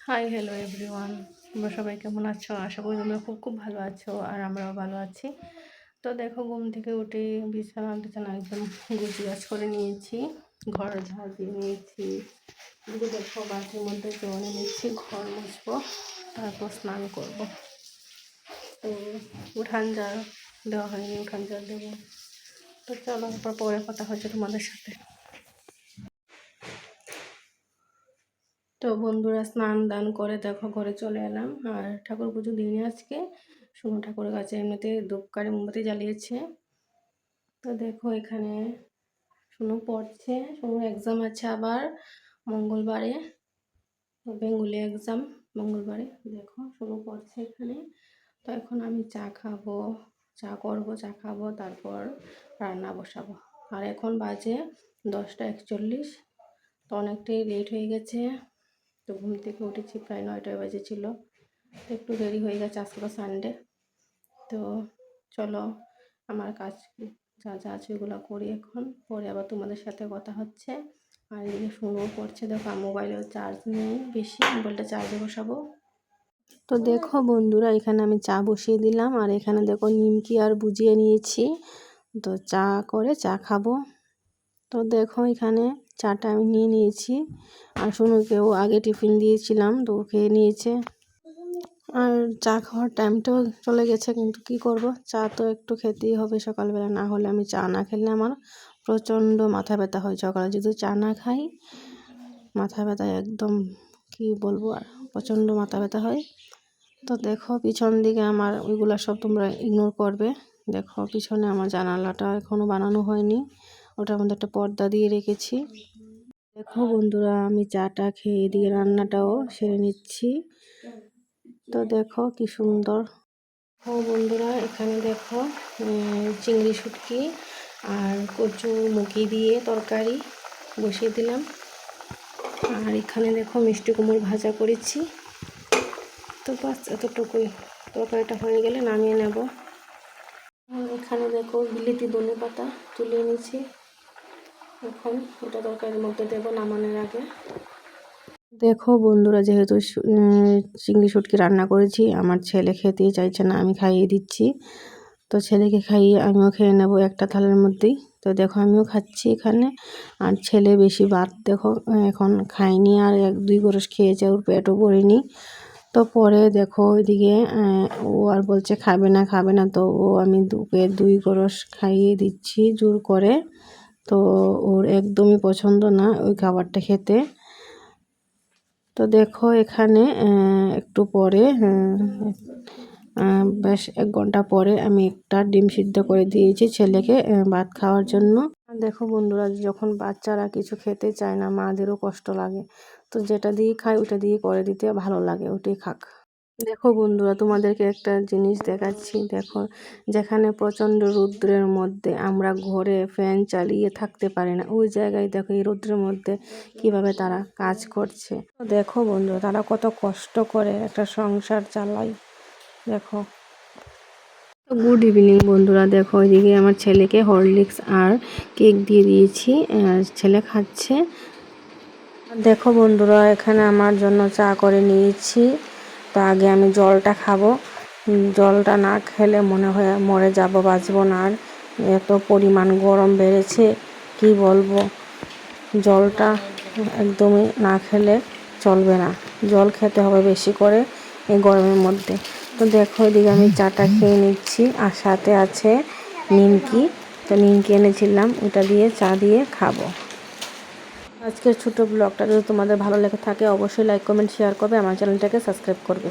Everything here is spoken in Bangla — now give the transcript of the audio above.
হাই হ্যালো এভরিওয়ান, তোমরা সবাই কেমন আছো? আশা করি তোমরা খুব খুব ভালো আছো আর আমরাও ভালো আছি। তো দেখো, ঘুম থেকে উঠে বিছানা টিছানা একদম গুছিয়ে করে নিয়েছি, ঘর ঝাড় দিয়ে নিয়েছি। এদিকে দেখো বাটির মধ্যে জল নিচ্ছি, ঘর মুছবো, তারপর স্নান করব। তো উঠান ঝাড় দেওয়া হয়নি, উঠান ঝাড় দেবো। তো চলো পরে কথা হচ্ছে তোমাদের সাথে। তো বন্ধুরা, স্নান দান করে দেখো ঘরে চলে এলাম। আর ঠাকুর পুজো দিইনি আজকে, সোনু ঠাকুরের কাছে এমনিতে ধূপকাঠি মোমবাতি জ্বালিয়েছে। তো দেখো এখানে সোনু পড়ছে, সোনুর এক্সাম আছে আবার মঙ্গলবারে, বেঙ্গলি এক্সাম মঙ্গলবারে। দেখো সোনু পড়ছে এখানে। তো এখন আমি চা খাবো, চা করবো, চা খাবো, তারপর রান্না বসাবো। আর এখন বাজে 10টা 41। তো অনেকটাই লেট হয়ে গেছে। তো ঘুম থেকে উঠেছি প্রায় 9টা বেজেছিল, তো একটু দেরি হয়ে গেছে, আজকে তো সানডে। তো চলো আমার কাজ যা যা আছে ওগুলো করি এখন, পরে আবার তোমাদের সাথে কথা হচ্ছে। আর এদিকে শুনেও পড়ছে। দেখো মোবাইলেও চার্জ নেই বেশি, মোবাইলটা চার্জে বসাবো। তো দেখো বন্ধুরা, এখানে আমি চা বসিয়ে দিলাম। আর এখানে দেখো নিমকি আর বুঝিয়ে নিয়েছি, তো চা করে চা খাবো। তো দেখো এখানে চাটা আমি নিয়ে নিয়েছি। আর সোনুকেও আগে টিফিন দিয়েছিলাম, তো ও খেয়ে নিয়েছে। আর চা খাওয়ার টাইমটাও চলে গেছে, কিন্তু কি করব, চা তো একটু খেতেই হবে সকালবেলা। না হলে আমি চা না খেলে আমার প্রচণ্ড মাথা ব্যথা হয়। সকালে যদি চা না খাই মাথা ব্যথা একদম কি বলবো, আর প্রচণ্ড মাথা ব্যথা হয়। তো দেখো পিছন দিকে আমার ওইগুলো সব তোমরা ইগনোর করবে। দেখো পিছনে আমার জানালাটা এখনও বানানো হয়নি, ওটার মধ্যে একটা পর্দা দিয়ে রেখেছি। দেখো বন্ধুরা, আমি চাটা খেয়ে এদিকে রান্নাটাও সেরে নিচ্ছি। তো দেখো কি সুন্দর। ও বন্ধুরা, এখানে দেখো চিংড়ি শুটকি আর কচু মুখি দিয়ে তরকারি বসিয়ে দিলাম। আর এখানে দেখো মিষ্টি কুমড় ভাজা করেছি। তো বাস এতটুকুই, তরকারিটা হয়ে গেলে নামিয়ে নেব। আর এখানে দেখো বিলেতি ধনে পাতা তুলে নিয়েছি, এখন এটা তরকারির মধ্যে দেবো নামানোর আগে। দেখো বন্ধুরা, যেহেতু চিংড়ি শুটকি রান্না করেছি, আমার ছেলে খেতেই চাইছে না, আমি খাইয়ে দিচ্ছি। তো ছেলেকে খাইয়ে আমিও খেয়ে নেব একটা থালের মধ্যেই। তো দেখো আমিও খাচ্ছি এখানে। আর ছেলে বেশি ভাত দেখো এখন খায়নি, আর 1-2 গ্রাস খেয়েছে, ওর পেটও ভরেনি। তো পরে দেখো ওইদিকে ও আর বলছে খাবে না খাবে না, তো আমি 2 গ্রাস খাইয়ে দিচ্ছি জোর করে। তো ওর একদমই পছন্দ না ওই খাবারটা খেতে। তো দেখো এখানে একটু পরে বেশ 1 ঘন্টা পরে আমি একটা ডিম সিদ্ধ করে দিয়েছি ছেলেকে ভাত খাওয়ার জন্য। দেখো বন্ধুরা, যখন বাচ্চারা কিছু খেতে চায় না, মাদেরও কষ্ট লাগে। তো যেটা দিয়ে খায় ওটা দিয়ে করে দিতে ভালো লাগে, ওটাই খাক। দেখো বন্ধুরা, তোমাদেরকে একটা জিনিস দেখাচ্ছি। দেখো যেখানে প্রচণ্ড রৌদ্রের মধ্যে আমরা ঘরে ফ্যান চালিয়ে থাকতে পারি না, ওই জায়গায় দেখো এই রৌদ্রের মধ্যে কিভাবে তারা কাজ করছে। দেখো বন্ধুরা, তারা কত কষ্ট করে একটা সংসার চালায়। দেখো। গুড ইভিনিং বন্ধুরা, দেখো ওইদিকে আমার ছেলেকে হরলিক্স আর কেক দিয়ে দিয়েছি, ছেলে খাচ্ছে। দেখো বন্ধুরা, এখানে আমার জন্য চা করে নিয়েছি। তো আগে আমি জলটা খাবো, জলটা না খেলে মনে হয় মরে যাব, বাঁচবো না। আর এত পরিমাণ গরম বেড়েছে কি বলবো, জলটা একদমই না খেলে চলবে না, জল খেতে হবে বেশি করে এই গরমের মধ্যে। তো দেখো এদিকে আমি চাটা খেয়ে নিচ্ছি, আর সাথে আছে নিমকি। তো নিমকি এনেছিলাম, ওটা দিয়ে চা দিয়ে খাবো। আজকের ছোট ব্লগটা যদি তোমাদের ভালো লেগে থাকে অবশ্যই লাইক কমেন্ট শেয়ার করবে, আমার চ্যানেলটাকে সাবস্ক্রাইব করবে।